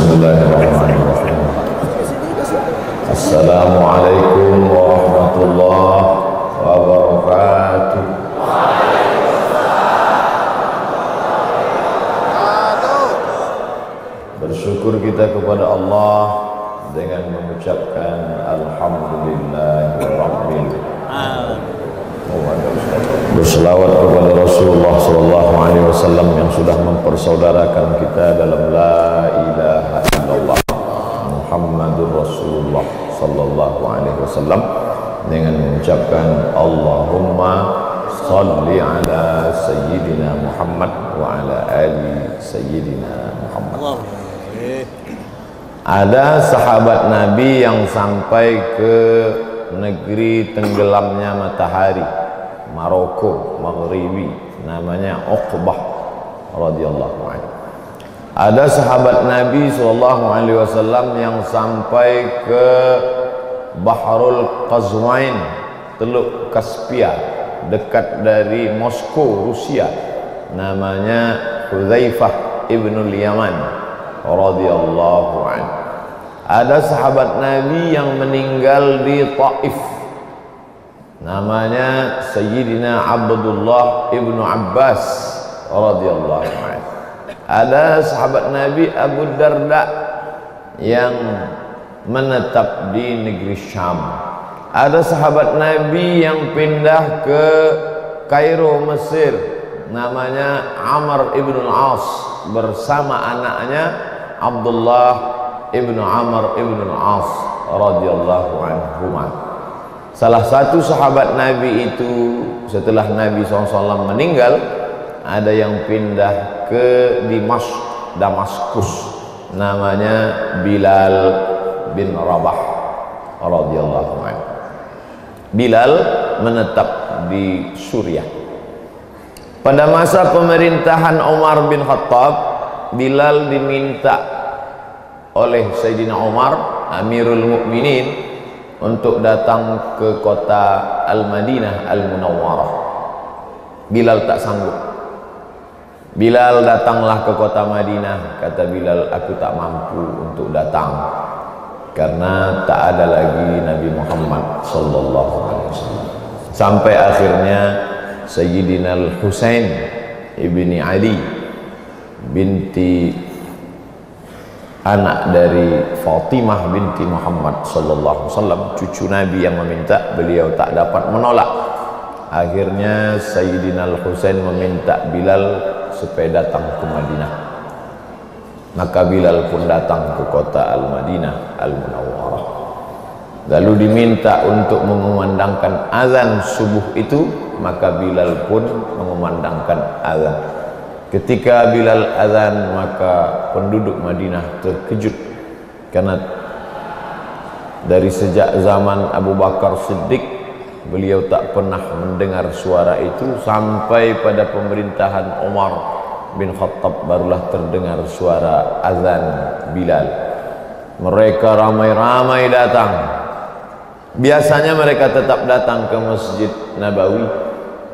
Bismillahirrahmanirrahim. Assalamualaikum warahmatullahi wabarakatuh. Bersyukur kita kepada Allah dengan mengucapkan Alhamdulillahirabbil alamin. Berselawat kepada Rasulullah SAW yang sudah mempersaudarakan kita dalam la ilaha illallah Muhammadur Rasulullah SAW dengan mengucapkan Allahumma salli ala Sayyidina Muhammad wa ala ali Sayyidina Muhammad. Ada sahabat Nabi yang sampai ke negeri tenggelamnya matahari, Maroko, Maghribi, namanya Uqbah radhiyallahu anhu. Ada sahabat Nabi SAW yang sampai ke Bahrul Qazwain, Teluk Kaspia, dekat dari Moskow, Rusia, namanya Hudzaifah ibnul Yaman radhiyallahu anhu. Ada sahabat Nabi yang meninggal di Taif, namanya Sayyidina Abdullah ibnu Abbas radhiyallahu anhu. Ada sahabat Nabi Abu Darda yang menetap di negeri Syam. Ada sahabat Nabi yang pindah ke Kairo, Mesir, namanya Amr ibn al-As bersama anaknya Abdullah ibnu Amr ibn al-As radhiyallahu anhuma. Salah satu sahabat Nabi itu setelah Nabi SAW meninggal, ada yang pindah ke Damaskus, namanya Bilal bin Rabah radhiyallahu anhu. Bilal menetap di Suriah. Pada masa pemerintahan Umar bin Khattab, Bilal diminta oleh Sayyidina Umar, Amirul Mukminin, untuk datang ke kota Al-Madinah Al-Munawwarah. Bilal tak sanggup. Bilal datanglah ke kota Madinah. Kata Bilal, aku tak mampu untuk datang karena tak ada lagi Nabi Muhammad sallallahu alaihi wasallam. Sampai akhirnya Sayyidina Al-Husain ibni Ali binti anak dari Fatimah binti Muhammad sallallahu alaihi wasallam, cucu Nabi yang meminta, beliau tak dapat menolak. Akhirnya Sayyidina Al-Husain meminta Bilal supaya datang ke Madinah. Maka Bilal pun datang ke kota Al-Madinah Al-Munawwarah. Lalu diminta untuk mengumandangkan azan subuh itu, maka Bilal pun mengumandangkan azan. Ketika Bilal azan, maka penduduk Madinah terkejut karena dari sejak zaman Abu Bakar Siddiq beliau tak pernah mendengar suara itu, sampai pada pemerintahan Umar bin Khattab barulah terdengar suara azan Bilal. Mereka ramai-ramai datang. Biasanya mereka tetap datang ke Masjid Nabawi,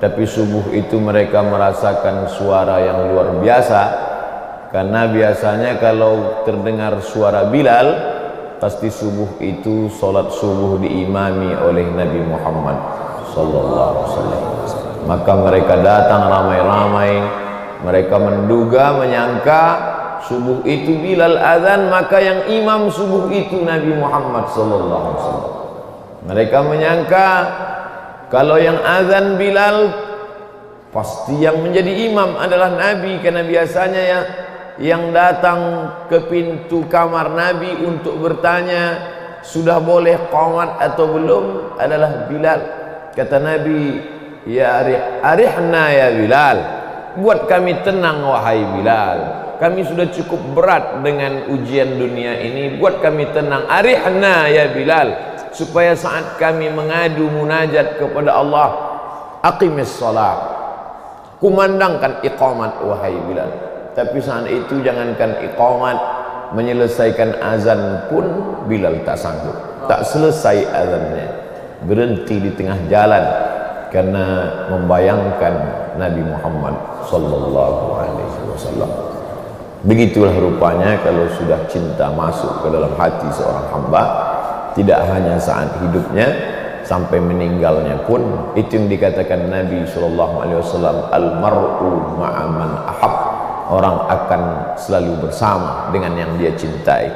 tapi subuh itu mereka merasakan suara yang luar biasa, karena biasanya kalau terdengar suara Bilal, pasti subuh itu solat subuh diimami oleh Nabi Muhammad sallallahu alaihi wasallam. Maka mereka datang ramai-ramai, mereka menduga, menyangka subuh itu Bilal azan, maka yang imam subuh itu Nabi Muhammad sallallahu alaihi wasallam. Mereka menyangka kalau yang azan Bilal, pasti yang menjadi imam adalah Nabi, karena biasanya yang datang ke pintu kamar Nabi untuk bertanya sudah boleh qamat atau belum adalah Bilal. Kata Nabi, ya arihna ya Bilal, buat kami tenang wahai Bilal, kami sudah cukup berat dengan ujian dunia ini, buat kami tenang, arihna ya Bilal, supaya saat kami mengadu munajat kepada Allah, aqimis salat, kumandangkan iqamat wahai Bilal. Tapi saat itu jangankan iqamat, menyelesaikan azan pun Bilal tak sanggup. Tak selesai azannya, berhenti di tengah jalan karena membayangkan Nabi Muhammad sallallahu alaihi wasallam. Begitulah rupanya kalau sudah cinta masuk ke dalam hati seorang hamba, tidak hanya saat hidupnya, sampai meninggalnya pun. Itu yang dikatakan Nabi SAW, almar'u ma'aman ahab, orang akan selalu bersama dengan yang dia cintai.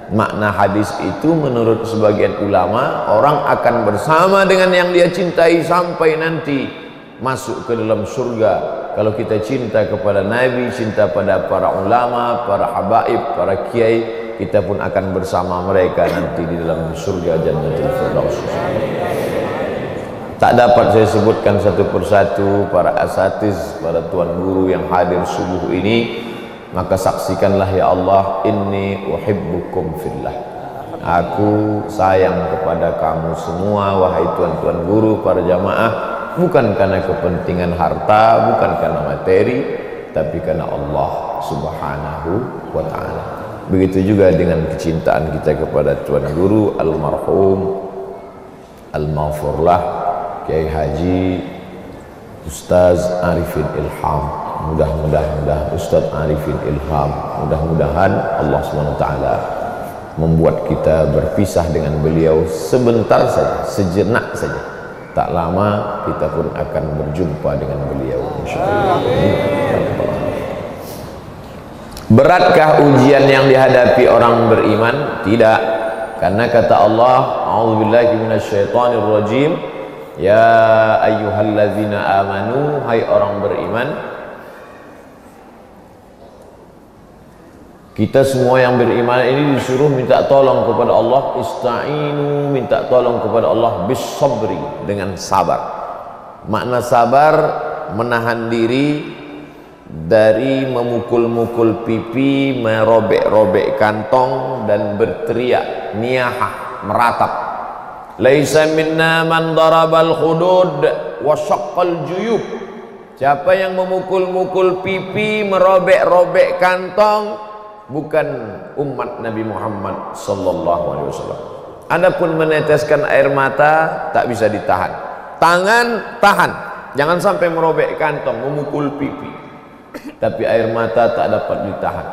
Makna hadis itu menurut sebagian ulama, orang akan bersama dengan yang dia cintai sampai nanti masuk ke dalam surga. Kalau kita cinta kepada Nabi, cinta pada para ulama, para habaib, para kiai, kita pun akan bersama mereka nanti di dalam surga Jannatul Firdaus. Tak dapat saya sebutkan satu persatu para asatiz, para tuan guru yang hadir subuh ini, maka saksikanlah ya Allah, inni uhibbukum fillah. Aku sayang kepada kamu semua wahai tuan-tuan guru, para jamaah, bukan karena kepentingan harta, bukan karena materi, tapi karena Allah Subhanahu wa ta'ala. Begitu juga dengan kecintaan kita kepada tuan guru almarhum al-maghfurlah Kiai Haji Ustaz Arifin Ilham. Mudah-mudahan Ustaz Arifin Ilham, mudah-mudahan Allah SWT membuat kita berpisah dengan beliau sebentar saja, sejenak saja. Tak lama kita pun akan berjumpa dengan beliau, insyaallah. Beratkah ujian yang dihadapi orang beriman? Tidak. Karena kata Allah, a'udzubillahi minasyaitonirrajim, ya ayyuhallazina amanu, hai orang beriman. Kita semua yang beriman ini disuruh minta tolong kepada Allah, ista'inu, minta tolong kepada Allah bis sabri, dengan sabar. Makna sabar, menahan diri dari memukul-mukul pipi, merobek-robek kantong dan berteriak, niyahah, meratap. Laisa minna man darabal khudud wa syaqqal juyub. Siapa yang memukul-mukul pipi, merobek-robek kantong, bukan umat Nabi Muhammad sallallahu alaihi wasallam. Adapun meneteskan air mata tak bisa ditahan. Tangan tahan, jangan sampai merobek kantong, memukul pipi. Tapi air mata tak dapat ditahan.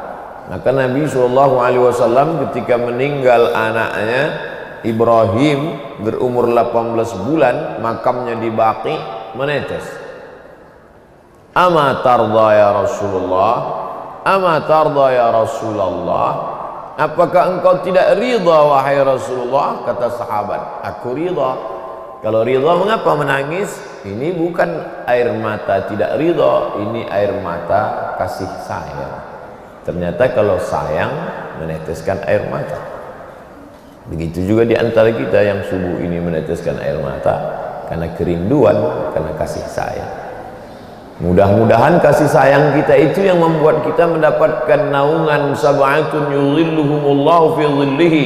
Maka Nabi sallallahu alaihi wasallam ketika meninggal anaknya Ibrahim berumur 18 bulan, makamnya di Baqi, menetes. Ama tarda ya Rasulullah, ama tarda ya Rasulullah, apakah engkau tidak ridha wahai Rasulullah? Kata sahabat, aku ridha. Kalau ridha mengapa menangis? Ini bukan air mata tidak ridha, ini air mata kasih sayang. Ternyata kalau sayang meneteskan air mata. Begitu juga di antara kita yang subuh ini meneteskan air mata karena kerinduan, karena kasih sayang. Mudah-mudahan kasih sayang kita itu yang membuat kita mendapatkan naungan sab'atun yudhilluhumullahu fi dhillihi.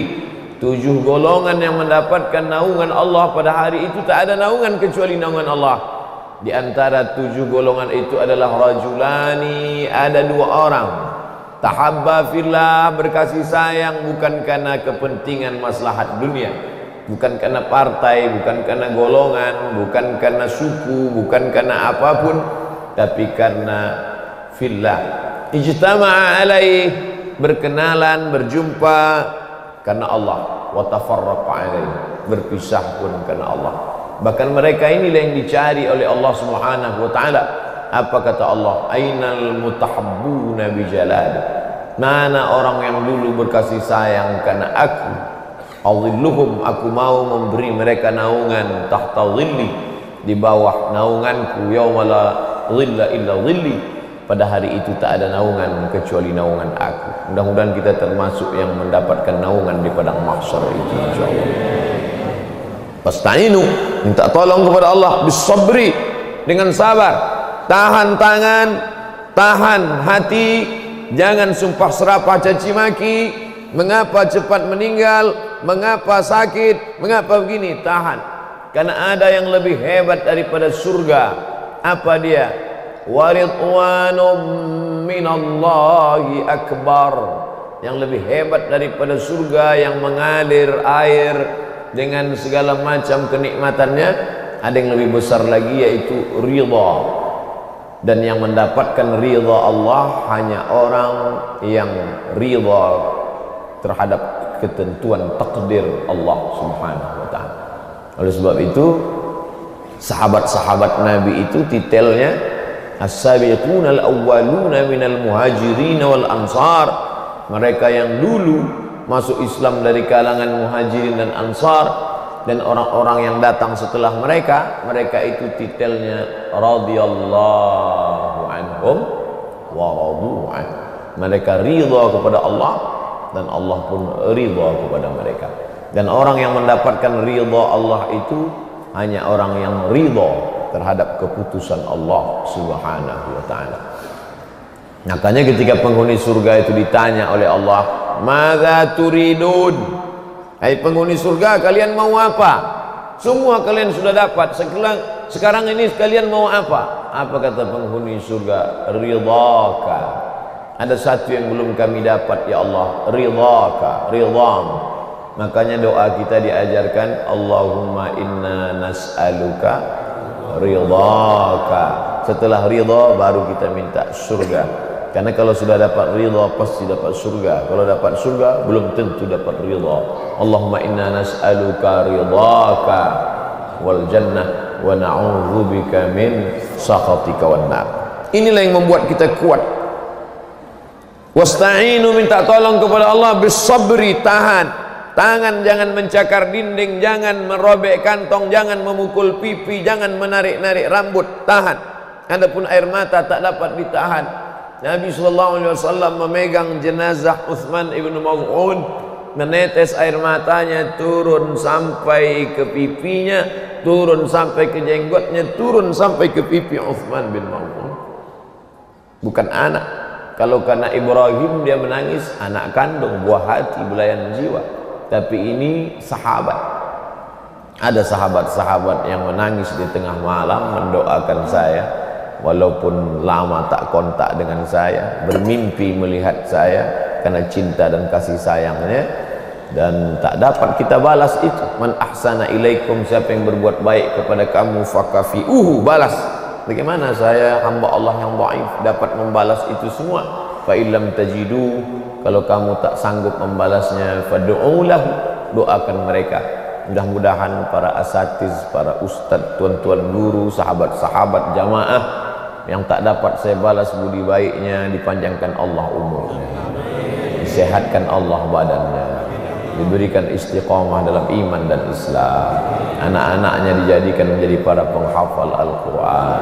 7 golongan yang mendapatkan naungan Allah pada hari itu, tak ada naungan kecuali naungan Allah. Di antara 7 golongan itu adalah rajulani, ada 2 orang. Tahabba fillah, berkasih sayang bukan karena kepentingan maslahat dunia, bukan karena partai, bukan karena golongan, bukan karena suku, bukan karena apapun, tapi karena fillah. Ijtama'a alaih, berkenalan, berjumpa karena Allah, wa tafarraqa alaih, berpisah pun karena Allah. Bahkan mereka inilah yang dicari oleh Allah Subhanahu wa taala. Apa kata Allah? Ainal mutahabbuna bi jalal. Mana orang yang dulu berkasih sayang karena aku? Adhilluhum, aku mau memberi mereka naungan, tahta dhilli, di bawah naunganku, yauma la dhilla illa dhilli, pada hari itu tak ada naungan kecuali naungan aku. Mudah-mudahan kita termasuk yang mendapatkan naungan di padang mahsyar itu, insyaallah. Fasta'inu, minta tolong kepada Allah bisabri, dengan sabar. Tahan tangan, tahan hati, jangan sumpah serapah caci maki. Mengapa cepat meninggal, mengapa sakit, mengapa begini, tahan. Karena ada yang lebih hebat daripada surga. Apa dia? Waridwanum minallahi akbar. Yang lebih hebat daripada surga yang mengalir air dengan segala macam kenikmatannya, ada yang lebih besar lagi, yaitu ridha. dan yang mendapatkan ridha Allah hanya orang yang ridha terhadap ketentuan takdir Allah Subhanahu wa taala. Oleh sebab itu sahabat-sahabat Nabi itu titelnya as-sabiqunal awwaluna minal muhajirin wal ansar, mereka yang dulu masuk Islam dari kalangan muhajirin dan ansar, dan orang-orang yang datang setelah mereka itu titelnya radhiyallahu anhum wa radu an, mereka ridha kepada Allah dan Allah pun ridha kepada mereka. Dan orang yang mendapatkan ridha Allah itu hanya orang yang ridha terhadap keputusan Allah Subhanahu wa taala. Makanya ketika penghuni surga itu ditanya oleh Allah, "Madza turidun?" Hai penghuni surga, kalian mau apa? Semua kalian sudah dapat. Sekarang ini kalian mau apa? Apa kata penghuni surga? Ridhaka. Ada satu yang belum kami dapat ya Allah, ridhaka, ridham. Makanya doa kita diajarkan, Allahumma inna nas'aluka ridhaka. Setelah ridha baru kita minta surga. Karena kalau sudah dapat ridha pasti dapat surga. Kalau dapat surga belum tentu dapat ridha. Allahumma inna nas'aluka ridhaka wal jannah wa na'udzubika min sakhatika wan nar. Inilah yang membuat kita kuat. Wasta'inu, minta tolong kepada Allah, bisabri, tahan. Tangan jangan mencakar dinding, jangan merobek kantong, jangan memukul pipi, jangan menarik-narik rambut, tahan. Adapun air mata tak dapat ditahan. Nabi SAW memegang jenazah Uthman ibn Maz'un, menetes air matanya turun sampai ke pipinya, turun sampai ke jenggotnya, turun sampai ke pipi Uthman bin Maz'un. Bukan anak. Kalau karena Ibrahim dia menangis, anak kandung, buah hati, belayan jiwa. Tapi ini sahabat. Ada sahabat-sahabat yang menangis di tengah malam mendoakan saya, walaupun lama tak kontak dengan saya, bermimpi melihat saya karena cinta dan kasih sayangnya, dan tak dapat kita balas itu. Man ahsana ilaikum, siapa yang berbuat baik kepada kamu fakafi'uhu, balas. Bagaimana saya hamba Allah yang dhaif dapat membalas itu semua? Fa illam tajidu, kalau kamu tak sanggup membalasnya, fad'uulah, doakan mereka. Mudah-mudahan para asatiz, para ustadz, tuan-tuan guru, sahabat-sahabat jamaah yang tak dapat saya balas budi baiknya, dipanjangkan Allah umurnya, disehatkan Allah badannya, diberikan istiqamah dalam iman dan Islam, anak-anaknya dijadikan menjadi para penghafal Al-Quran,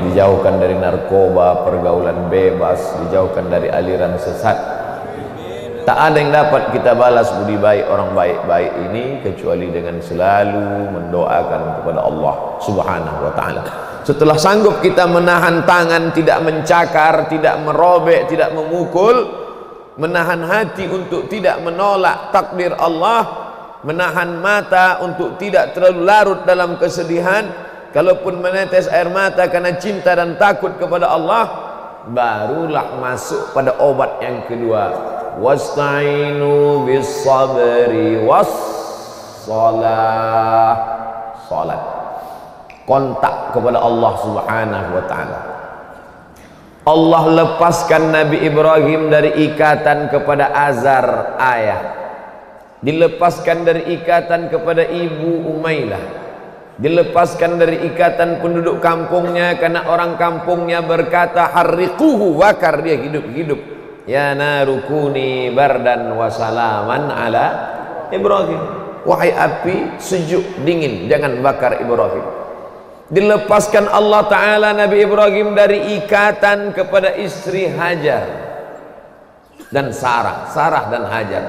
dijauhkan dari narkoba, pergaulan bebas, dijauhkan dari aliran sesat. Tak ada yang dapat kita balas budi baik orang baik-baik ini kecuali dengan selalu mendoakan kepada Allah Subhanahu wa taala. Setelah sanggup kita menahan tangan tidak mencakar, tidak merobek, tidak memukul, menahan hati untuk tidak menolak takdir Allah, menahan mata untuk tidak terlalu larut dalam kesedihan, kalaupun menetes air mata karena cinta dan takut kepada Allah, barulah masuk pada obat yang kedua. Wasta'inu bis sabri was salah, salat, kontak kepada Allah Subhanahu wa taala. Allah lepaskan Nabi Ibrahim dari ikatan kepada Azar ayah, dilepaskan dari ikatan kepada ibu Umailah, dilepaskan dari ikatan penduduk kampungnya karena orang kampungnya berkata harriquhu, bakar dia hidup-hidup. Ya narukuni bardan wa salaman ala Ibrahim, wahai api sejuk dingin jangan bakar Ibrahim. Dilepaskan Allah Ta'ala Nabi Ibrahim dari ikatan kepada istri Hajar dan Sarah dan Hajar.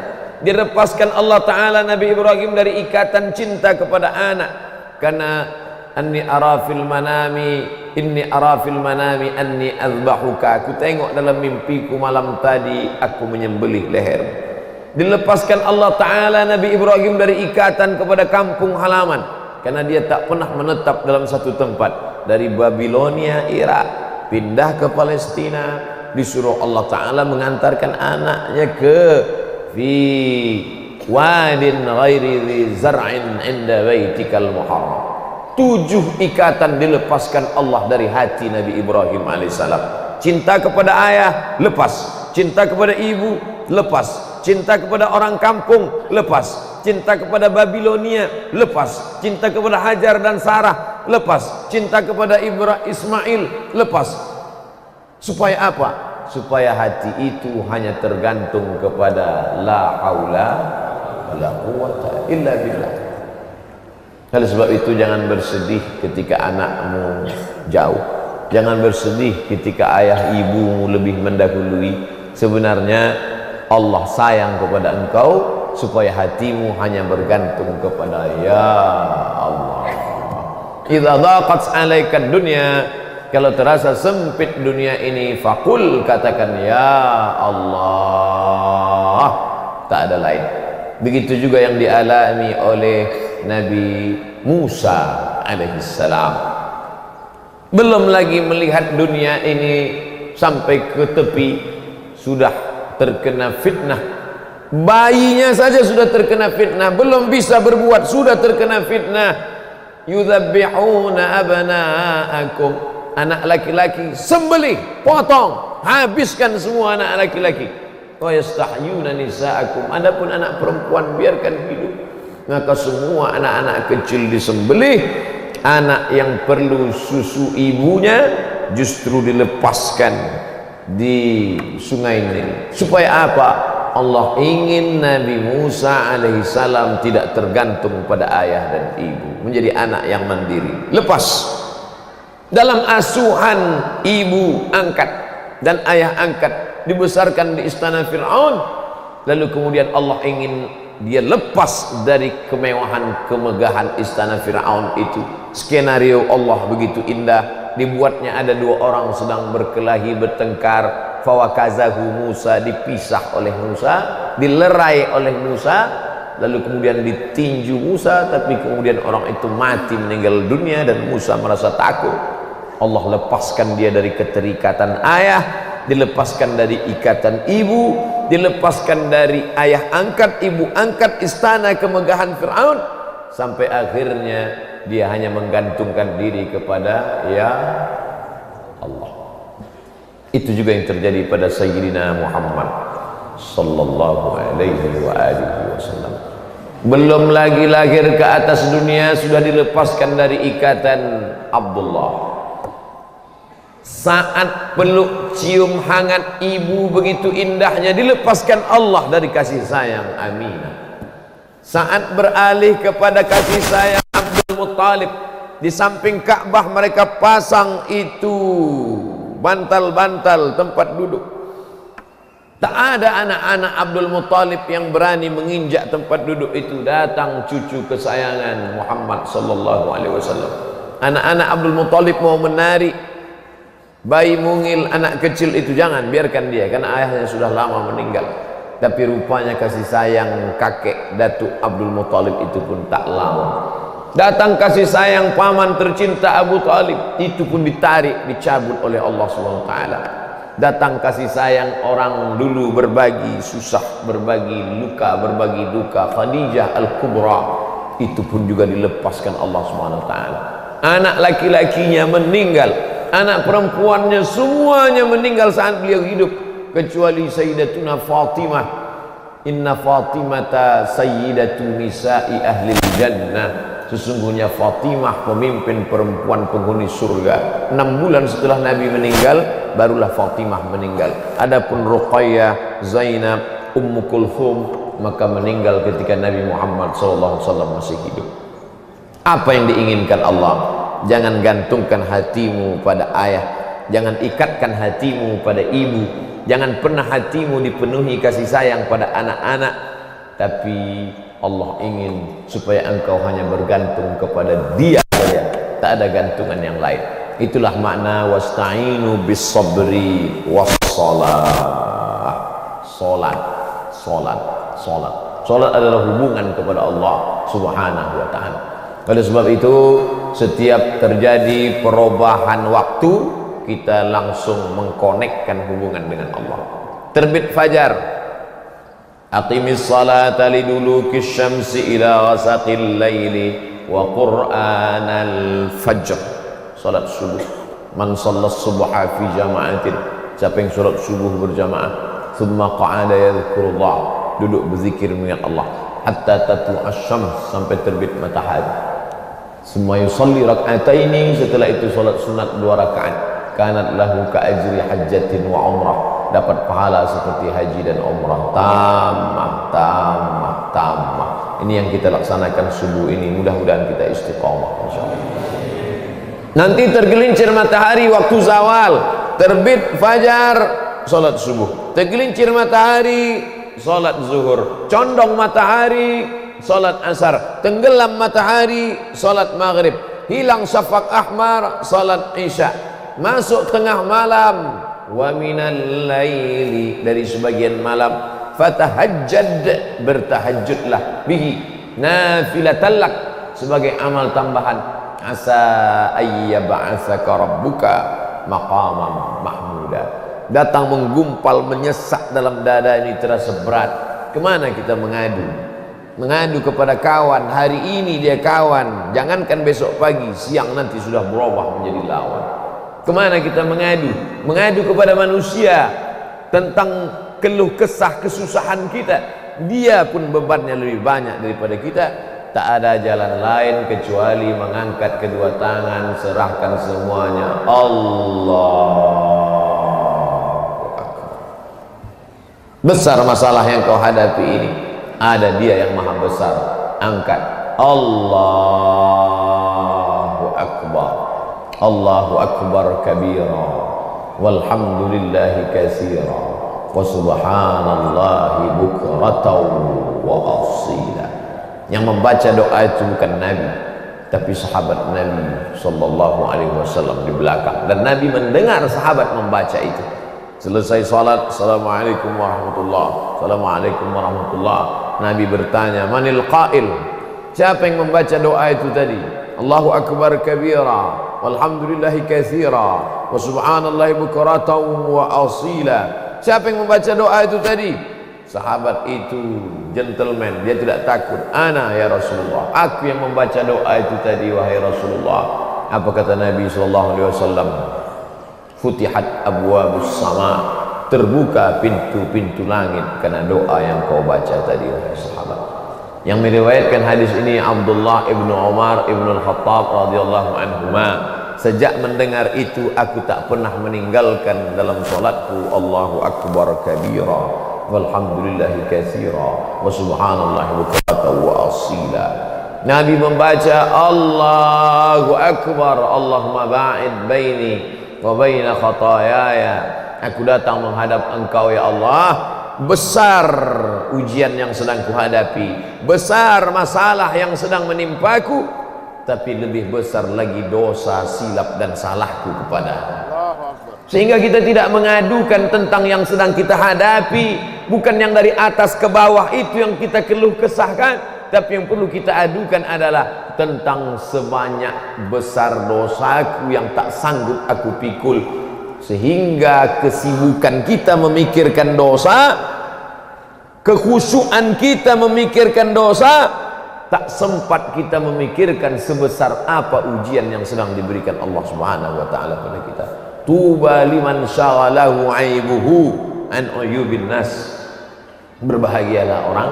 Dilepaskan Allah Ta'ala Nabi Ibrahim dari ikatan cinta kepada anak, karena inni arafil manami anni azbahuka, aku tengok dalam mimpiku malam tadi aku menyembelih leher. Dilepaskan Allah Ta'ala Nabi Ibrahim dari ikatan kepada kampung halaman, karena dia tak pernah menetap dalam satu tempat. Dari Babilonia, Irak, pindah ke Palestina, disuruh Allah Ta'ala mengantarkan anaknya ke fi wadin ghairi dhi zar'in inda baitikal muharram, 7 ikatan dilepaskan Allah dari hati Nabi Ibrahim alaihissalam. Cinta kepada ayah lepas, cinta kepada ibu lepas, cinta kepada orang kampung lepas, cinta kepada Babilonia lepas, cinta kepada Hajar dan Sarah lepas, cinta kepada Ismail lepas. Supaya apa? Supaya hati itu hanya tergantung kepada la haula wala quwwata illa billah. Oleh sebab itu jangan bersedih ketika anakmu jauh, jangan bersedih ketika ayah ibumu lebih mendahului. Sebenarnya Allah sayang kepada engkau supaya hatimu hanya bergantung kepada ya Allah. Idza dhaqat 'alaika dunya, kalau terasa sempit dunia ini, faqul, katakan ya Allah, tak ada lain. Begitu juga yang dialami oleh Nabi Musa alaihissalam. Belum lagi melihat dunia ini sampai ke tepi, sudah terkena fitnah. Bayinya saja sudah terkena fitnah, belum bisa berbuat sudah terkena fitnah. Yudzabbihuna abna'akum, anak laki-laki sembelih, potong, habiskan semua anak laki-laki. Wa yastahyuna nisa'akum, adapun anak perempuan biarkan hidup. Maka semua anak-anak kecil disembelih. Anak yang perlu susu ibunya justru dilepaskan di sungai Nil. Supaya apa? Allah ingin Nabi Musa alaihissalam tidak tergantung pada ayah dan ibu, menjadi anak yang mandiri, lepas dalam asuhan ibu angkat dan ayah angkat, dibesarkan di istana Fir'aun. Lalu kemudian Allah ingin dia lepas dari kemewahan kemegahan istana Fir'aun itu. Skenario Allah begitu indah, dibuatnya ada 2 orang sedang berkelahi bertengkar. Fawakazahu Musa, dipisah oleh Musa, dilerai oleh Musa, lalu kemudian ditinju Musa, tapi kemudian orang itu mati meninggal dunia dan Musa merasa takut. Allah lepaskan dia dari keterikatan ayah, dilepaskan dari ikatan ibu, dilepaskan dari ayah angkat, ibu angkat, istana kemegahan Fir'aun, sampai akhirnya dia hanya menggantungkan diri kepada ya Allah. Itu juga yang terjadi pada Sayyidina Muhammad sallallahu alaihi wa alihi wasallam. Belum lagi lahir ke atas dunia sudah dilepaskan dari ikatan Abdullah. Saat peluk cium hangat ibu begitu indahnya, dilepaskan Allah dari kasih sayang Aminah. Saat beralih kepada kasih sayang Abdul Muttalib, di samping Ka'bah mereka pasang itu bantal-bantal tempat duduk. Tak ada anak-anak Abdul Muttalib yang berani menginjak tempat duduk itu. Datang cucu kesayangan Muhammad sallallahu alaihi wasallam. Anak-anak Abdul Muttalib mau menari, bayi mungil anak kecil itu jangan, biarkan dia, karena ayahnya sudah lama meninggal. Tapi rupanya kasih sayang kakek Datuk Abdul Muttalib itu pun tak lama. Datang kasih sayang paman tercinta Abu Talib, itu pun ditarik, dicabut oleh Allah SWT. Datang kasih sayang orang dulu berbagi susah, berbagi luka, berbagi duka, Khadijah Al-Kubra, itu pun juga dilepaskan Allah SWT. Anak laki-lakinya meninggal, anak perempuannya semuanya meninggal saat beliau hidup, kecuali Sayyidatuna Fatimah. Inna Fatimata sayyidatu nisa'i ahlil jannah. Sesungguhnya Fatimah pemimpin perempuan penghuni surga. 6 bulan setelah Nabi meninggal, barulah Fatimah meninggal. Adapun Ruqayyah, Zainab, Ummu Kulthum, maka meninggal ketika Nabi Muhammad SAW masih hidup. Apa yang diinginkan Allah? Jangan gantungkan hatimu pada ayah, jangan ikatkan hatimu pada ibu, jangan pernah hatimu dipenuhi kasih sayang pada anak-anak, tapi Allah ingin supaya engkau hanya bergantung kepada Dia saja, tak ada gantungan yang lain. Itulah makna wasta'inu bis sabri was salat. Salat, salat, salat. Salat adalah hubungan kepada Allah Subhanahu wa taala. Oleh sebab itu, setiap terjadi perubahan waktu, kita langsung mengkonekkan hubungan dengan Allah. Terbit fajar, aqimis salata lidulukis syamsi ila ghasaqil laili wa qur'anal fajr, salat subuh. Man shalla subha fi jama'atin, siapa yang salat subuh berjamaah, thumma qa'ada yadhkurullah, duduk berzikir mengingat Allah, hatta tatlu'a asy-syams, sampai terbit matahari. Summa yusalli rak'ataini, setelah itu salat sunat 2 rakaat, kanat lahu ka ajri hajjatin wa umrah, dapat pahala seperti haji dan umrah. Tamah. Ini yang kita laksanakan subuh ini, mudah-mudahan kita istiqamah insyaallah. Nanti tergelincir matahari waktu zawal, terbit fajar, salat subuh. Tergelincir matahari, salat zuhur. Condong matahari, salat asar. Tenggelam matahari, salat maghrib. Hilang syafaq ahmar, salat isya. Masuk tengah malam, wa minal laili, dari sebagian malam, fatahajjad, bertahajudlah, bihi nafilatan lak, sebagai amal tambahan. Asa ayyab'atsaka rabbuka maqaman mahmuda. Datang menggumpal, menyesak dalam dada ini, terasa berat. Kemana kita mengadu? Mengadu kepada kawan. Hari ini dia kawan, jangankan besok pagi, siang nanti sudah berubah menjadi lawan. Kemana kita mengadu? Mengadu kepada manusia tentang keluh kesah kesusahan kita. Dia pun bebannya lebih banyak daripada kita. Tak ada jalan lain kecuali mengangkat kedua tangan, serahkan semuanya. Allahu Akbar. Besar masalah yang kau hadapi ini, ada Dia yang maha besar. Angkat. Allahu Akbar. Allahu Akbar kabira, walhamdulillahi katsira, wa subhanallahi bukratan wa asila. Yang membaca doa itu bukan Nabi, tapi sahabat Nabi sallallahu alaihi wasallam di belakang, dan Nabi mendengar sahabat membaca itu. Selesai salat, assalamualaikum warahmatullah, assalamualaikum warahmatullah. Nabi bertanya, manil qail, siapa yang membaca doa itu tadi? Allahu akbar kabira, walhamdulillahi katsira, wa subhanallahi bukratan wa asila. Siapa yang membaca doa itu tadi? Sahabat itu gentleman, dia tidak takut. Ana ya Rasulullah, aku yang membaca doa itu tadi wahai Rasulullah. Apa kata Nabi sallallahu alaihi wasallam? Futihat abwabus sama, terbuka pintu-pintu langit karena doa yang kau baca tadi wahai sahabat. Yang meriwayatkan hadis ini Abdullah ibnu Umar ibnu Al-Khattab radhiyallahu anhuma. Sejak mendengar itu aku tak pernah meninggalkan dalam salatku Allahu akbar kabira, walhamdulillahi katsira, wa subhanallahi bukratan wa asila. Nabi membaca Allahu akbar, Allahumma ba'id baini wa baina khataayaya. Aku datang menghadap Engkau ya Allah. Besar ujian yang sedang kuhadapi, besar masalah yang sedang menimpaku, tapi lebih besar lagi dosa, silap dan salahku kepada. Sehingga kita tidak mengadukan tentang yang sedang kita hadapi, bukan yang dari atas ke bawah itu yang kita keluh kesahkan, tapi yang perlu kita adukan adalah tentang sebanyak besar dosaku yang tak sanggup aku pikul, sehingga kesibukan kita memikirkan dosa, kekhusyuan kita memikirkan dosa, tak sempat kita memikirkan sebesar apa ujian yang sedang diberikan Allah Subhanahu wa taala pada kita. Tuba liman syaghalahu aibuhu an uyubin nas. Berbahagialah orang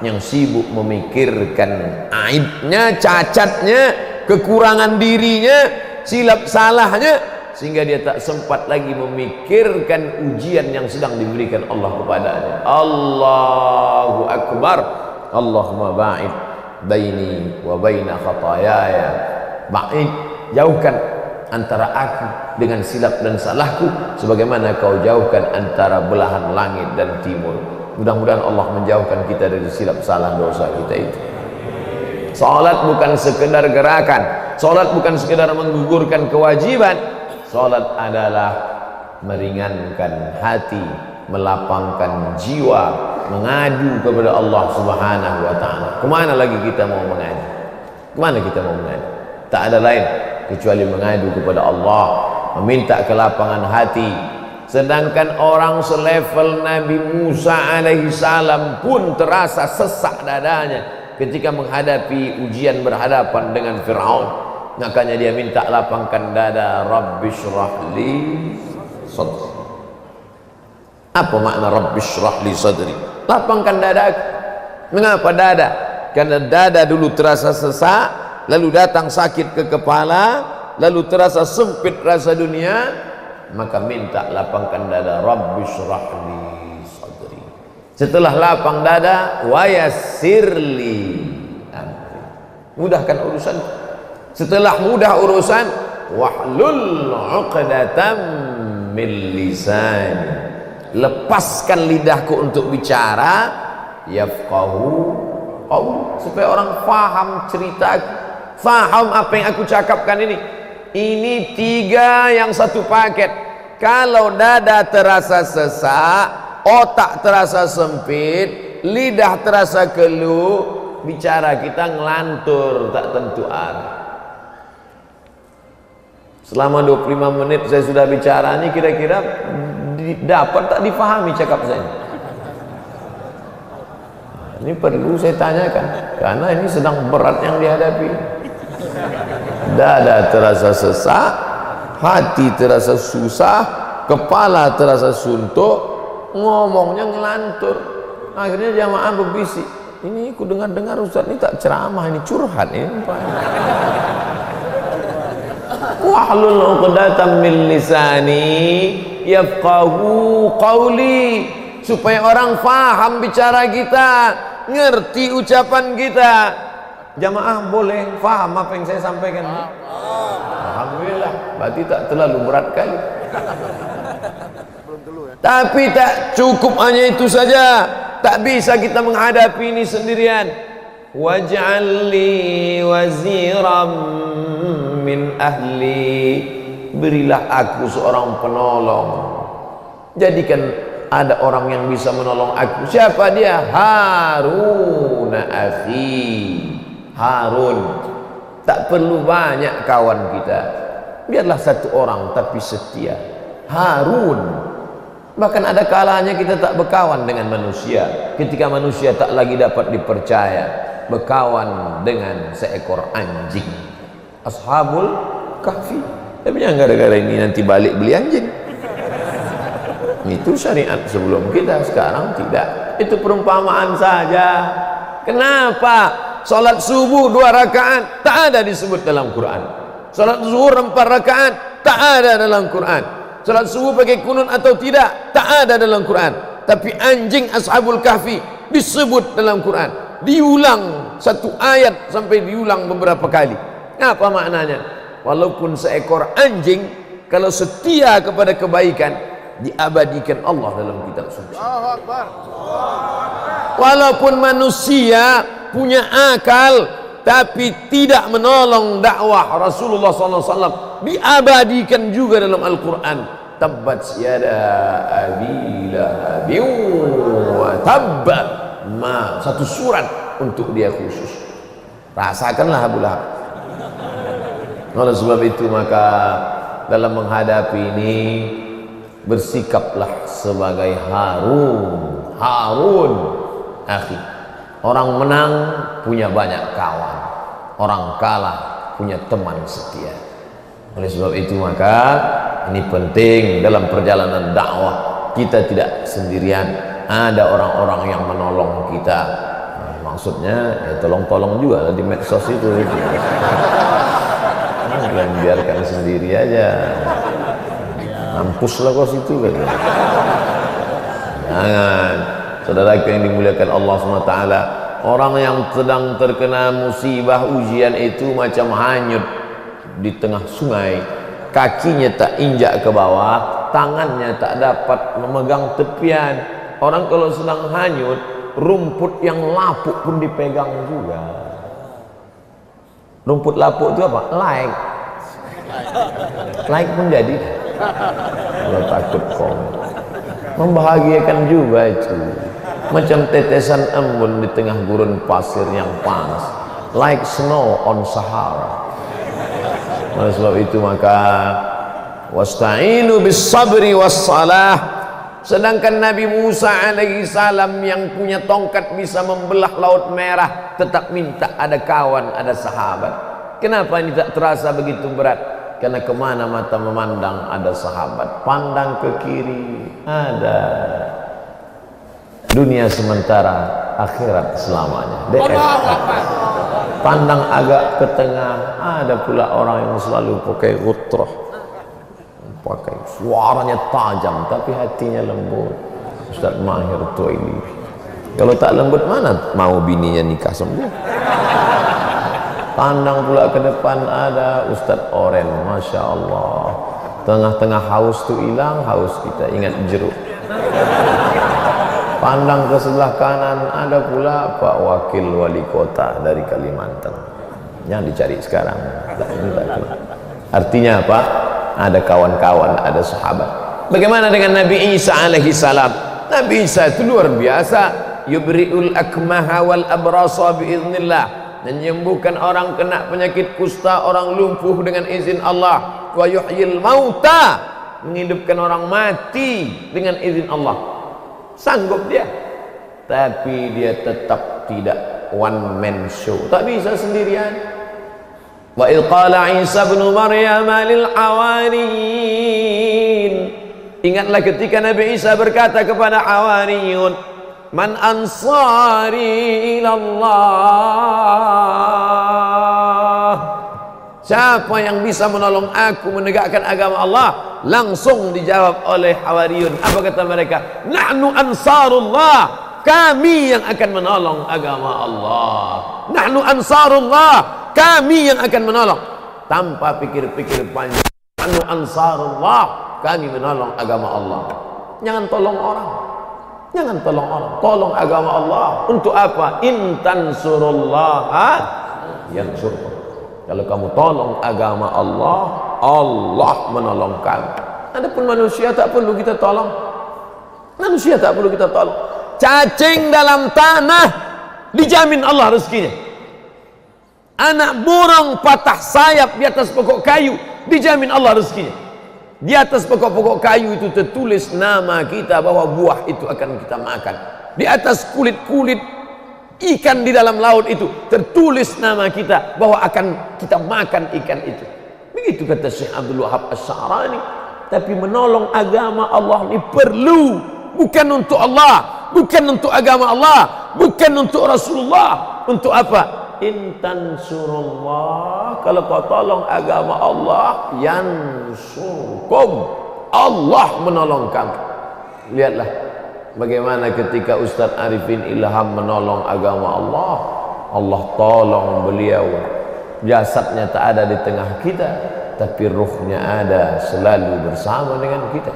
yang sibuk memikirkan aibnya, cacatnya, kekurangan dirinya, silap salahnya, sehingga dia tak sempat lagi memikirkan ujian yang sedang diberikan Allah kepadanya. Allahu akbar. Allahumma ba'id baini wa baina khataayaya. Ba'id, jauhkan antara aku dengan silap dan salahku sebagaimana kau jauhkan antara belahan langit dan timur. Mudah-mudahan Allah menjauhkan kita dari silap salah dosa kita itu. Salat bukan sekedar gerakan, salat bukan sekedar menggugurkan kewajiban. Salat adalah meringankan hati, melapangkan jiwa, mengadu kepada Allah Subhanahu wa taala. Kemana lagi kita mau mengadu? Kemana kita mau mengadu? Tak ada lain kecuali mengadu kepada Allah, meminta kelapangan hati. Sedangkan orang selevel Nabi Musa alaihi salam pun terasa sesak dadanya ketika menghadapi ujian berhadapan dengan Fir'aun, makanya dia minta lapangkan dada. Rabbishrah li sadri. Apa makna Rabbishrah li sadri? Lapangkan dada. Mengapa dada? Karena dada dulu terasa sesak, lalu datang sakit ke kepala, lalu terasa sempit rasa dunia, maka minta lapangkan dada. Rabbishrah li sadri. Setelah lapang dada, wa yassirli amri. Mudahkan urusan. Setelah mudah urusan, wahlul 'uqdatam min lisani. Lepaskan lidahku untuk bicara, yafqahu qaul, supaya orang faham ceritaku, faham apa yang aku cakapkan ini. Ini tiga yang satu paket. Kalau dada terasa sesak, otak terasa sempit, lidah terasa keluh, bicara kita ngelantur, tak tentu arah. Selama 25 menit saya sudah bicara, ini kira-kira dapat tak difahami cakap saya? Ini perlu saya tanyakan, karena ini sedang berat yang dihadapi. Dada terasa sesak, hati terasa susah, kepala terasa suntuk, ngomongnya ngelantur. Akhirnya jamaah berbisik, ini aku dengar-dengar Ustaz ini tak ceramah, ini curhat ini. Wahlul 'uqdatam min lisani yafqahu qawli, supaya orang faham bicara kita, ngerti ucapan kita. Jamaah boleh faham apa yang saya sampaikan? Alhamdulillah, berarti tak terlalu berat kali. Tapi tak cukup hanya itu saja, tak bisa kita menghadapi ini sendirian. Waj'al li waziram min ahli, berilah aku seorang penolong. Jadikan ada orang yang bisa menolong aku. Siapa dia? Harun akhi. Harun. Tak perlu banyak kawan kita, biarlah satu orang tapi setia. Harun. Bahkan ada kalanya kita tak berkawan dengan manusia, ketika manusia tak lagi dapat dipercaya, berkawan dengan seekor anjing. Ashabul Kahfi. Tapi jangan gara-gara ini nanti balik beli anjing. Itu syariat sebelum kita, sekarang tidak. Itu perumpamaan saja. Kenapa? Salat subuh 2 rakaat tak ada disebut dalam Quran. Salat zuhur 4 rakaat tak ada dalam Quran. Salat subuh pakai kunut atau tidak tak ada dalam Quran. Tapi anjing Ashabul Kahfi disebut dalam Quran. Diulang satu ayat sampai diulang beberapa kali. Apa maknanya? Walaupun seekor anjing, kalau setia kepada kebaikan, diabadikan Allah dalam kitab suci. Walaupun manusia punya akal tapi tidak menolong dakwah Rasulullah SAW, diabadikan juga dalam Al-Quran. Tabbat yada abi lahabin wa tabba. Satu surat untuk dia khusus. Rasakanlah Abu Lahab. Oleh sebab itu maka dalam menghadapi ini bersikaplah sebagai Harun akhi. Orang menang punya banyak kawan, orang kalah punya teman setia. Oleh sebab itu maka ini penting dalam perjalanan dakwah, kita tidak sendirian, ada orang-orang yang menolong kita. Maksudnya ya tolong-tolong juga lah di medsos itu. Jangan biarkan sendiri aja, mampuslah kau situ kan. Jangan. Saudara yang dimuliakan Allah SWT, orang yang sedang terkena musibah ujian itu macam hanyut di tengah sungai, kakinya tak injak ke bawah, tangannya tak dapat memegang tepian. Orang kalau sedang hanyut, rumput yang lapuk pun dipegang juga. Rumput lapuk itu apa? Like pun jadi. Kalau takut kau, membahagiakan juga itu. Macam tetesan embun di tengah gurun pasir yang panas, like snow on Sahara. Oleh sebab itu maka wasta'inu bis sabri was salah, Sedangkan Nabi Musa alaihi salam yang punya tongkat bisa membelah laut merah tetap minta ada kawan, ada sahabat. Kenapa ini tak terasa begitu berat? Karena kemana mata memandang ada sahabat. Pandang ke kiri ada dunia sementara, akhirat selamanya. Pandang agak ke tengah, ada pula orang yang selalu pakai gutrah, pakai suaranya tajam tapi hatinya lembut. Ustaz Mahir Tuaili, kalau tak lembut mana mau bininya nikah sama dia? Pandang pula ke depan ada Ustaz Oren, Masya Allah, tengah-tengah haus tu hilang, haus kita ingat jeruk. Pandang ke sebelah kanan ada pula Pak Wakil Wali Kota dari Kalimantan yang dicari sekarang. Artinya apa? Ada kawan-kawan, ada sahabat. Bagaimana dengan Nabi Isa alaihi salam? Nabi Isa itu luar biasa. Yubri'ul akmaha wal abrasa biiznillah, menyembuhkan orang kena penyakit kusta, orang lumpuh dengan izin Allah. Wa yuhyil mauta, menghidupkan orang mati dengan izin Allah. Sanggup dia, tapi dia tetap tidak one man show, tak bisa sendirian. Wa idh qala Isa bin Maryam lil hawariyin, ingatlah ketika Nabi Isa berkata kepada hawariyun, man ansari ilallah, siapa yang bisa menolong aku menegakkan agama Allah? Langsung dijawab oleh hawariyun. Apa kata mereka? Nahnu ansarullah, kami yang akan menolong agama Allah. Nahnu ansarullah, kami yang akan menolong. Tanpa pikir-pikir panjang, nahnu ansarullah, kami menolong agama Allah. Jangan tolong orang, jangan tolong orang, tolong agama Allah. Untuk apa? In tansurullaha yansurkum. Kalau kamu tolong agama Allah, Allah menolong kamu. Adapun manusia tak perlu kita tolong. Manusia tak perlu kita tolong. Cacing dalam tanah dijamin Allah rezekinya. Anak burung patah sayap di atas pokok kayu dijamin Allah rezekinya. Di atas pokok-pokok kayu itu tertulis nama kita, bahwa buah itu akan kita makan. Di atas kulit-kulit ikan di dalam laut itu tertulis nama kita, bahwa akan kita makan ikan itu. Begitu kata Syekh Abdul Wahab Asy-Sya'rani. Tapi menolong agama Allah ini perlu, bukan untuk Allah, bukan untuk agama Allah, bukan untuk Rasulullah. Untuk apa? In tansurullah, kalau kau tolong agama Allah, yansurkum, Allah menolong kamu. Lihatlah bagaimana ketika Ustaz Arifin Ilham menolong agama Allah, Allah tolong beliau. Jasadnya tak ada di tengah kita, tapi ruhnya ada, selalu bersama dengan kita,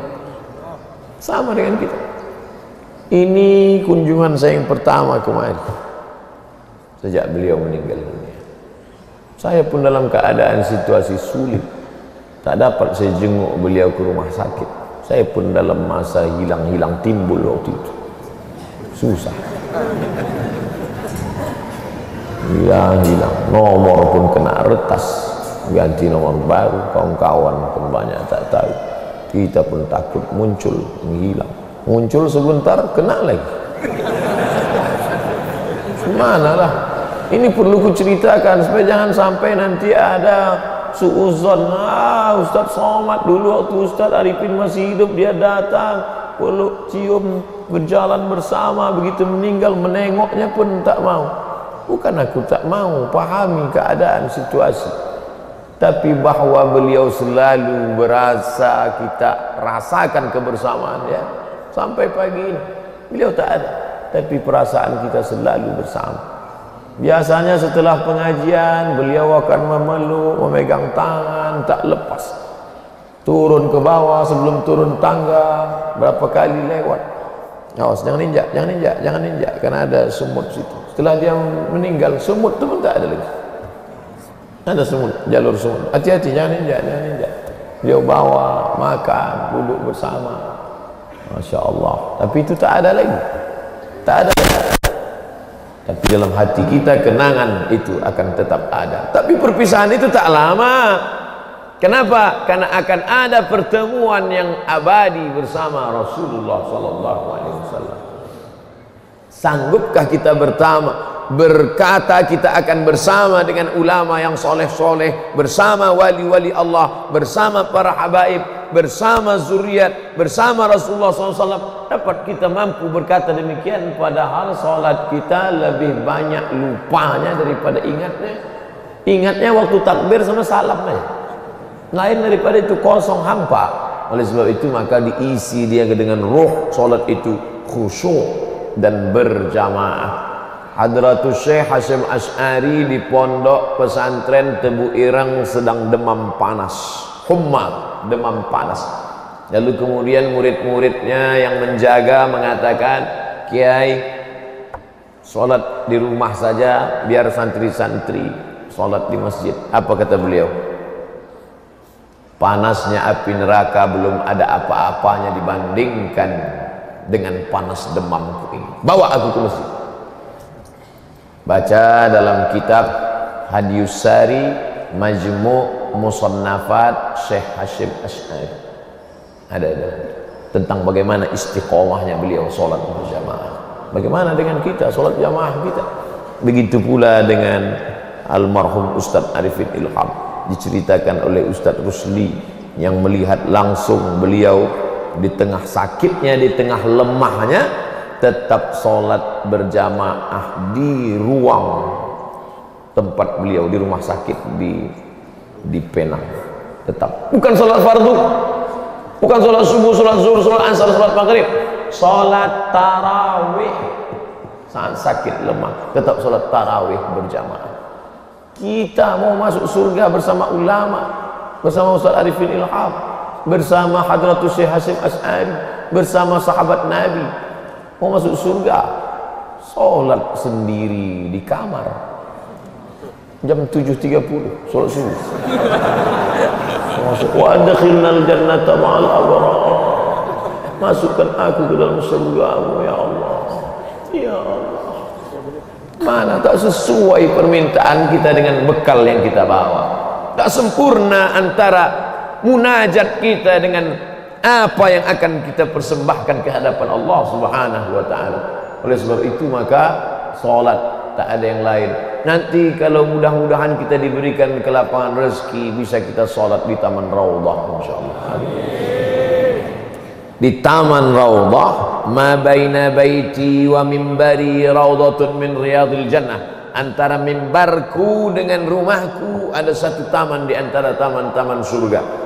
sama dengan kita. Ini kunjungan saya yang pertama kemarin sejak beliau meninggal dunia. Saya pun dalam keadaan situasi sulit, tak dapat saya jenguk beliau ke rumah sakit. Saya pun dalam masa hilang-hilang timbul waktu itu, susah, hilang-hilang, nomor pun kena retas, ganti nomor baru, kawan-kawan pun banyak tak tahu. Kita pun takut muncul, menghilang, muncul sebentar kena lagi. Manalah. Ini perlu ku ceritakan supaya jangan sampai nanti ada suuzon. Ustaz Somad dulu waktu Ustaz Arifin masih hidup, dia datang peluk, cium, berjalan bersama, begitu meninggal menengoknya pun tak mau. Bukan aku tak mau, pahami keadaan situasi, tapi bahwa beliau selalu berasa kita rasakan kebersamaan ya. Sampai pagi ini beliau tak ada, tapi perasaan kita selalu bersama. Biasanya setelah pengajian beliau akan memeluk, memegang tangan, tak lepas. Turun ke bawah, sebelum turun tangga berapa kali lewat. Awas, jangan injak, jangan injak, jangan injak, karena ada semut situ. Setelah dia meninggal, semut itu pun tak ada lagi. Ada semut, jalur semut. Hati-hati, jangan injak, jangan injak. Dia bawa, makan, duduk bersama. Masya Allah. Tapi itu tak ada lagi, tak ada lagi. Tapi dalam hati kita kenangan itu akan tetap ada. Tapi perpisahan itu tak lama. Kenapa? Karena akan ada pertemuan yang abadi bersama Rasulullah sallallahu alaihi wasallam. Sanggupkah kita berkata kita akan bersama dengan ulama yang soleh-soleh, bersama wali-wali Allah, bersama para habaib, bersama zuriat, bersama Rasulullah SAW? Dapat kita mampu berkata demikian, padahal sholat kita lebih banyak lupanya daripada ingatnya. Ingatnya waktu takbir sama salamnya, lain daripada itu kosong hampa. Oleh sebab itu maka diisi dia dengan ruh sholat itu khusyuk dan berjamaah. Hadratus Syekh Hasyim Asy'ari di pondok pesantren Tebu Ireng sedang demam panas, humma, demam panas. Lalu kemudian murid-muridnya yang menjaga mengatakan, Kiai, sholat di rumah saja, biar santri-santri sholat di masjid. Apa kata beliau? Panasnya api neraka belum ada apa-apanya dibandingkan dengan panas demamku ini. Bawa aku ke masjid. Baca dalam kitab Hadiyus Sari Majmu' Musannafat Syekh Hasyim Asy'ari, ada tentang bagaimana istiqomahnya beliau sholat berjamaah. Bagaimana dengan kita sholat jamaah kita? Begitu pula dengan almarhum Ustadz Arifin Ilham, diceritakan oleh Ustadz Rusli yang melihat langsung beliau di tengah sakitnya, di tengah lemahnya, tetap sholat berjamaah di ruang tempat beliau di rumah sakit di Penang. Tetap, bukan sholat fardu, bukan sholat subuh, sholat zuhur, sholat asar, sholat maghrib, sholat tarawih. Saat sakit lemah tetap sholat tarawih berjamaah. Kita mau masuk surga bersama ulama, bersama Ustaz Arifin Ilham, bersama Hadratus Syekh Hasyim Asy'ari, bersama sahabat Nabi. Mau masuk surga, sholat sendiri di kamar jam 7.30 sholat subuh. Masuk, wa adkhilnal jannata ma'al abrar, masukkan aku ke dalam surgamu ya Allah. Ya Allah, mana tak sesuai permintaan kita dengan bekal yang kita bawa. Tak sempurna antara munajat kita dengan apa yang akan kita persembahkan ke hadapan Allah Subhanahu wa ta'ala. Oleh sebab itu maka salat tak ada yang lain. Nanti kalau mudah-mudahan kita diberikan kelapangan rezeki, bisa kita salat di Taman Raudhah insyaallah. Di Taman Raudhah, ma baina baiti wa mimbari raudhatun min riyadil jannah. Antara mimbarku dengan rumahku ada satu taman di antara taman-taman surga.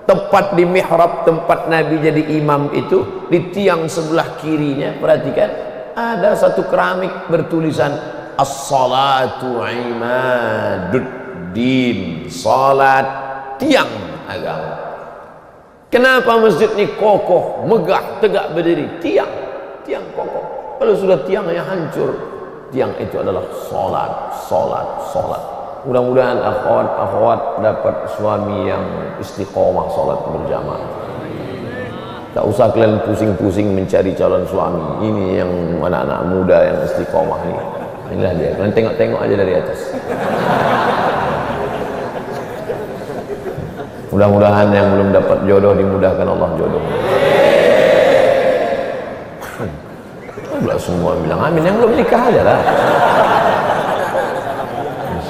Tepat di mihrab tempat Nabi jadi imam itu, di tiang sebelah kirinya, perhatikan, ada satu keramik bertulisan as-salatu imaduddin, salat tiang agama. Kenapa masjid ini kokoh, megah, tegak berdiri? Tiang kokoh. Kalau sudah tiangnya hancur, tiang itu adalah salat. Mudah-mudahan akhwat dapat suami yang istiqomah sholat berjamaah. Tak usah kalian pusing-pusing mencari calon suami. Ini yang anak-anak muda yang istiqomah ini. Inilah dia. Kalian tengok-tengok aja dari atas. Mudah-mudahan yang belum dapat jodoh dimudahkan Allah jodoh. Semua bilang amin. Yang belum nikah aja lah.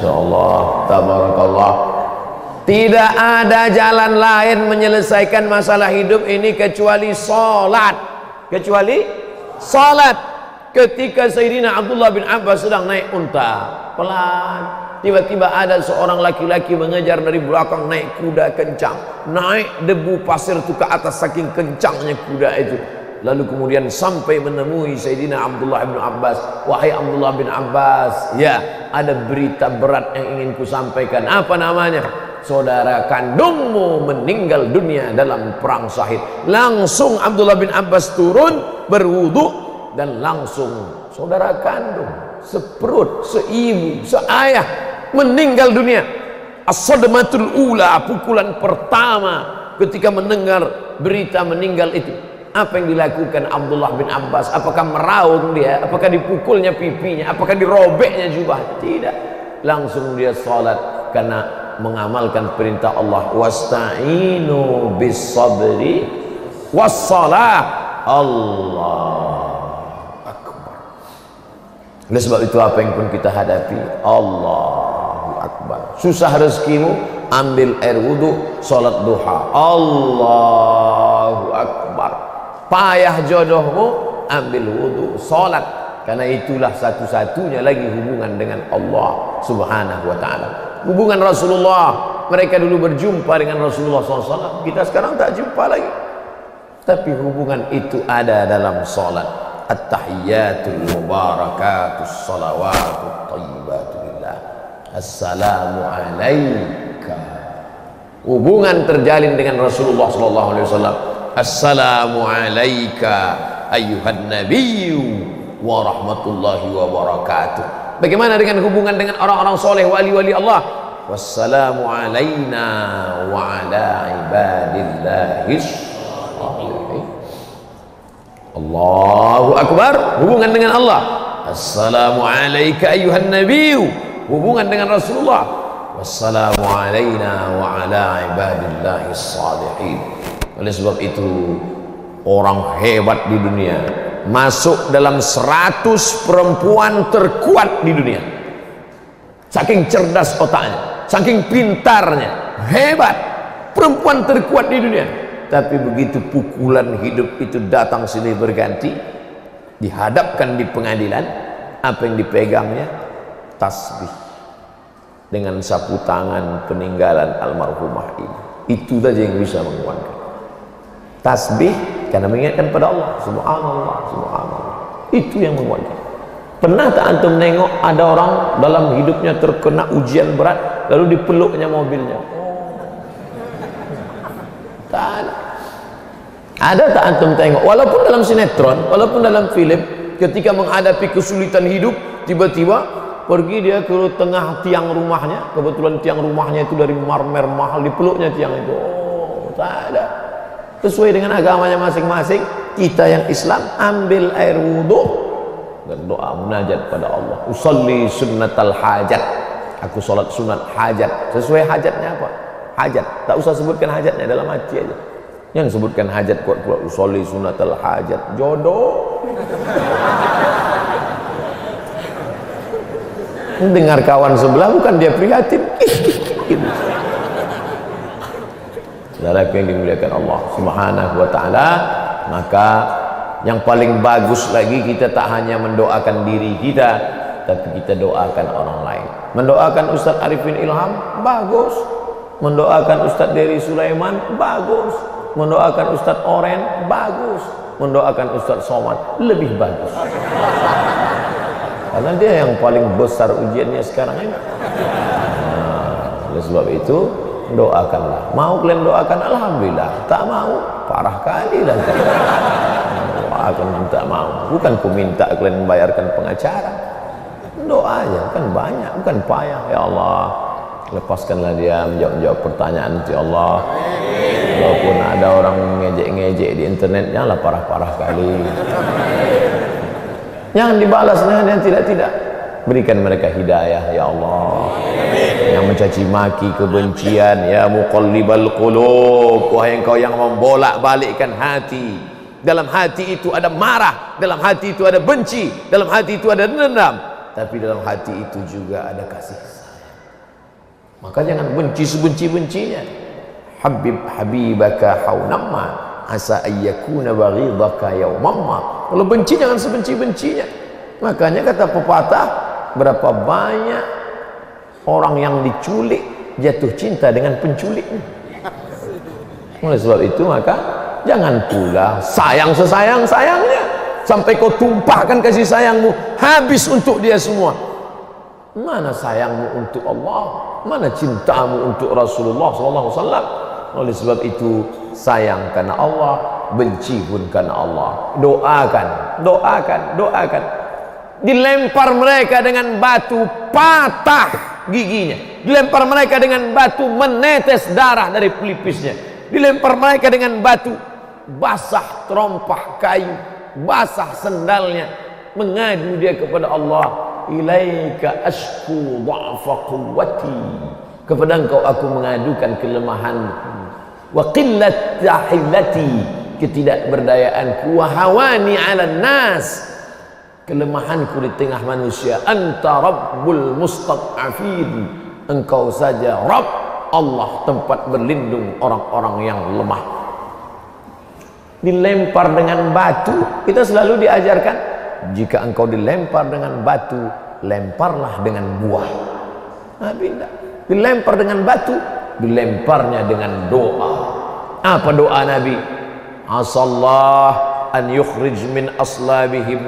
Insyaallah, tabarakallah. Tidak ada jalan lain menyelesaikan masalah hidup ini kecuali salat. Ketika Sayyidina Abdullah bin Abbas sedang naik unta, pelan, tiba-tiba ada seorang laki-laki mengejar dari belakang naik kuda kencang. Naik debu pasir itu ke atas saking kencangnya kuda itu. Lalu kemudian sampai menemui Sayyidina Abdullah bin Abbas. Wahai Abdullah bin Abbas, ya, ada berita berat yang ingin ku sampaikan. Apa namanya? Saudara kandungmu meninggal dunia dalam perang Syahid. Langsung Abdullah bin Abbas turun, berwudu, dan langsung saudara kandung, seperut, seibu, seayah meninggal dunia. As-sadmatul ula, pukulan pertama ketika mendengar berita meninggal itu. Apa yang dilakukan Abdullah bin Abbas? Apakah meraung dia? Apakah dipukulnya pipinya? Apakah dirobeknya jubah? Tidak. Langsung dia salat, karena mengamalkan perintah Allah, wasta'inu bis sabri wassalah. Allah akbar. Oleh sebab itu apa yang pun kita hadapi, Allahu akbar. Susah rezekimu, ambil air wudu, salat duha, Allahu akbar. Payah jodohmu, ambil wudu, salat, karena itulah satu-satunya lagi hubungan dengan Allah Subhanahu wa ta'ala. Hubungan Rasulullah, mereka dulu berjumpa dengan Rasulullah SAW, kita sekarang tak jumpa lagi, tapi hubungan itu ada dalam salat. At-tahiyyatul mubarakatus salawatut thayyibatu lillah, assalamu alaika. Hubungan terjalin dengan Rasulullah SAW. Assalamu alaika ayyuhan nabiyyu wa rahmatullahi wa barakatuh. Bagaimana dengan hubungan dengan orang-orang soleh, wali-wali Allah? Wassalamu alaina wa ala ibadillahis shalihin. Allahu akbar, hubungan dengan Allah. Assalamu alaika ayyuhan nabiyyu, hubungan dengan Rasulullah. Wassalamu alaina wa ala ibadillahis shalihin. Oleh sebab itu, orang hebat di dunia masuk dalam 100 perempuan terkuat di dunia. Saking cerdas otaknya, saking pintarnya, hebat, perempuan terkuat di dunia. Tapi begitu pukulan hidup itu datang silih berganti, dihadapkan di pengadilan, apa yang dipegangnya? Tasbih dengan sapu tangan peninggalan almarhumah ini. Itu saja yang bisa menguatkan. Tasbih karena mengingatkan pada Allah, subhanallah, subhanallah. Itu yang menguatkan. Pernah tak antum nengok ada orang dalam hidupnya terkena ujian berat, lalu dipeluknya mobilnya? Tak ada. Ada tak antum tengok? Walaupun dalam sinetron, walaupun dalam film, ketika menghadapi kesulitan hidup, tiba-tiba pergi dia ke tengah tiang rumahnya, kebetulan tiang rumahnya itu dari marmer mahal, dipeluknya tiang itu. Oh, tak ada. Sesuai dengan agamanya masing-masing. Kita yang Islam ambil air wudhu dan doa munajat pada Allah. Usolli sunnatal hajat, aku sholat sunat hajat. Sesuai hajatnya apa? Hajat, tak usah sebutkan hajatnya, dalam hati aja. Yang sebutkan hajat kuat-kuat, usolli sunnatal hajat, jodoh. Dengar kawan sebelah, bukan dia prihatin. Saudara yang dimuliakan Allah Subhanahu wa ta'ala, maka yang paling bagus lagi, kita tak hanya mendoakan diri kita, tapi kita doakan orang lain. Mendoakan Ustaz Arifin Ilham, bagus. Mendoakan Ustaz Dery Sulaiman, bagus. Mendoakan Ustaz Oren, bagus. Mendoakan Ustaz Somad, lebih bagus. Karena dia yang paling besar ujiannya sekarang ini. Oleh sebab itu, doakanlah. Mau kalian doakan, alhamdulillah. Tak mau, parah kali lah. Doakan tak mau. Bukan ku minta kalian membayarkan pengacara. Doa aja, kan banyak, bukan payah. Ya Allah, lepaskanlah dia menjawab pertanyaan, ya Allah. Walaupun ada orang ngejek-ngejek di internetnya lah, parah-parah kali. Jangan dibalas dengan yang tidak-tidak. Berikan mereka hidayah, ya Allah. Yang mencaci maki, kebencian, ya muqallibal qulub, wahai engkau yang membolak-balikkan hati. Dalam hati itu ada marah, dalam hati itu ada benci, dalam hati itu ada dendam, tapi dalam hati itu juga ada kasih sayang. Maka jangan benci sebenci-bencinya. Habibaka haunamma asa ayyakuna baghidaka yaumamma. Kalau benci jangan sebenci-bencinya. Makanya kata pepatah, berapa banyak orang yang diculik jatuh cinta dengan penculiknya. Oleh sebab itu, maka jangan pula sayang sesayang-sayangnya sampai kau tumpahkan kasih sayangmu habis untuk dia semua. Mana sayangmu untuk Allah? Mana cintamu untuk Rasulullah SAW? Oleh sebab itu, sayang karena Allah, benci pun karena Allah. Doakan, doakan, doakan. Dilempar mereka dengan batu, patah giginya. Dilempar mereka dengan batu, menetes darah dari pelipisnya. Dilempar mereka dengan batu, basah terompah kayu, basah sendalnya. Mengadu dia kepada Allah, ilaika ashku dha'fa quwwati Kepada engkau aku mengadukan kelemahan wa qillat tahillati, ketidakberdayaanku, wa hawani 'alan nas, kelemahanku di tengah manusia. Anta rabbul mustad'afin, engkau saja Rabb, Allah tempat berlindung orang-orang yang lemah. Dilempar dengan batu, kita selalu diajarkan, jika engkau dilempar dengan batu, lemparlah dengan buah. Nabi tidak dilempar dengan batu, dilemparnya dengan doa. Apa doa Nabi? Asallah an yukhrij min aslabihim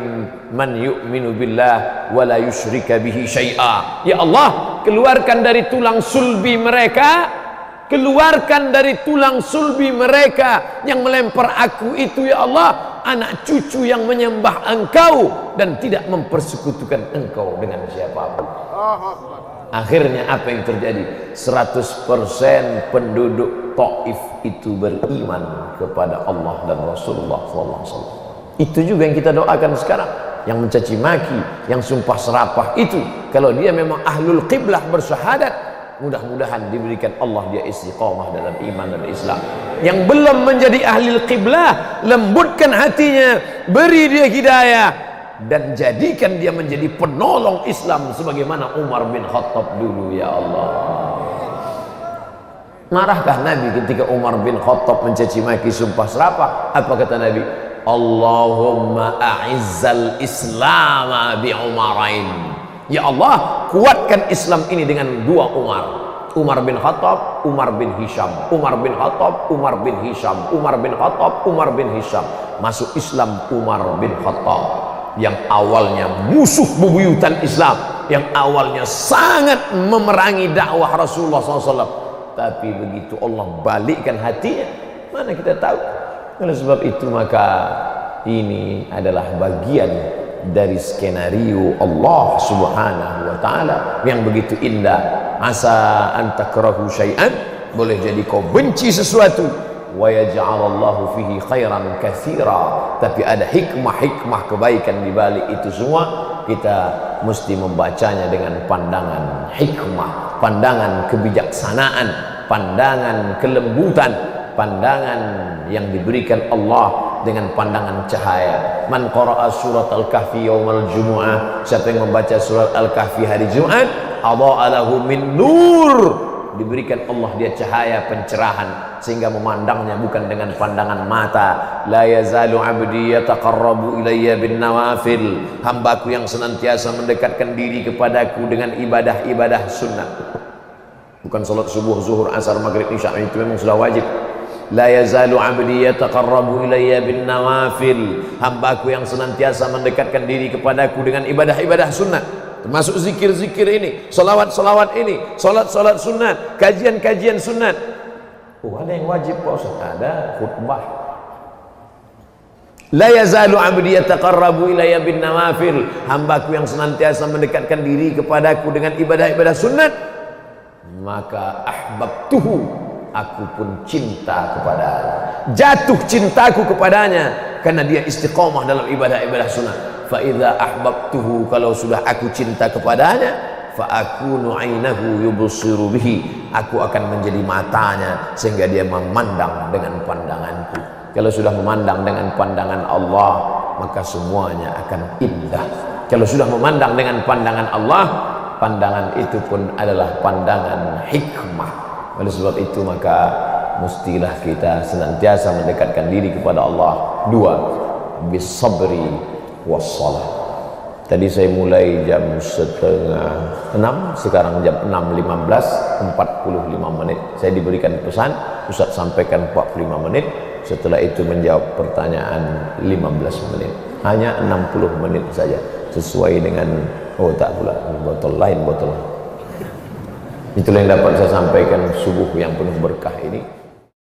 man yu'minu billah wa la yusyrika bihi syai'a. Ya Allah, keluarkan dari tulang sulbi mereka, keluarkan dari tulang sulbi mereka yang melempar aku itu, ya Allah, anak cucu yang menyembah engkau dan tidak mempersekutukan engkau dengan siapapun. Akhirnya apa yang terjadi? 100% penduduk Taif itu beriman kepada Allah dan Rasulullah SAW. Itu juga yang kita doakan sekarang. Yang mencaci maki, yang sumpah serapah itu, kalau dia memang ahlul qiblah bersyahadat, mudah-mudahan diberikan Allah dia istiqamah dalam iman dan Islam. Yang belum menjadi ahlul qiblah, lembutkan hatinya, beri dia hidayah, dan jadikan dia menjadi penolong Islam sebagaimana Umar bin Khattab dulu, ya Allah. Marahkah Nabi ketika Umar bin Khattab mencaci maki, sumpah serapah? Apa kata Nabi? Allahumma a'izzal Islam bi Umarain. Ya Allah, kuatkan Islam ini dengan dua Umar. Umar bin Khattab, Umar bin Hisham. Umar bin Khattab, Umar bin Hisham. Umar bin Khattab, Umar bin Hisham. Masuk Islam Umar bin Khattab, yang awalnya musuh bebuyutan Islam, yang awalnya sangat memerangi dakwah Rasulullah SAW, tapi begitu Allah balikkan hatinya, mana kita tahu. Oleh sebab itu maka ini adalah bagian dari skenario Allah Subhanahu wa Ta'ala yang begitu indah. Asa an takrahu syai'an, boleh jadi kau benci sesuatu, wa yaj'alallahu fihi khairan katsira, tapi ada hikmah-hikmah kebaikan di balik itu semua. Kita mesti membacanya dengan pandangan hikmah, pandangan kebijaksanaan, pandangan kelembutan, pandangan yang diberikan Allah dengan pandangan cahaya. Man qara'a surat Al-Kahfi yaumal jumu'ah, siapa yang membaca surat Al-Kahfi hari Jumat, adha'a lahu min nur, diberikan Allah dia cahaya pencerahan sehingga memandangnya bukan dengan pandangan mata. La yazalu abdi yataqarrabu ilayya bin nawafil, hambaku yang senantiasa mendekatkan diri kepadaku dengan ibadah-ibadah sunnah, bukan salat subuh, zuhur, asar, maghrib, isya, itu memang sudah wajib. La yazalu abdi yataqarrabu ilayya bin nawafil, hambaku yang senantiasa mendekatkan diri kepadaku dengan ibadah-ibadah sunnah, termasuk zikir-zikir ini, salawat-salawat ini, salat-salat sunat, kajian-kajian sunat. Oh, ada yang wajib Pak Ustaz? Ada khutbah. La yazalu abdi yataqarrabu ilayya bin nawafil, hambaku yang senantiasa mendekatkan diri kepadaku dengan ibadah-ibadah sunat, maka ahbabtuhu, aku pun cinta kepadanya, jatuh cintaku kepadanya karena dia istiqomah dalam ibadah-ibadah sunat. Fa idza ahbabtuhu, kalau sudah aku cinta kepadanya, fa akunu ainahu yubsiru bihi, aku akan menjadi matanya sehingga dia memandang dengan pandanganku. Kalau sudah memandang dengan pandangan Allah, maka semuanya akan indah. Kalau sudah memandang dengan pandangan Allah, pandangan itu pun adalah pandangan hikmah. Oleh sebab itu maka mestilah kita senantiasa mendekatkan diri kepada Allah. Dua, bisabri wassalah. Tadi saya mulai jam 5:30, sekarang jam 6.15, 45 menit. Saya diberikan pesan, Ustaz sampaikan 45 menit, setelah itu menjawab pertanyaan 15 menit. Hanya 60 menit saja, sesuai dengan, oh tak pula, botol lain, botol. Itulah yang dapat saya sampaikan subuh yang penuh berkah ini.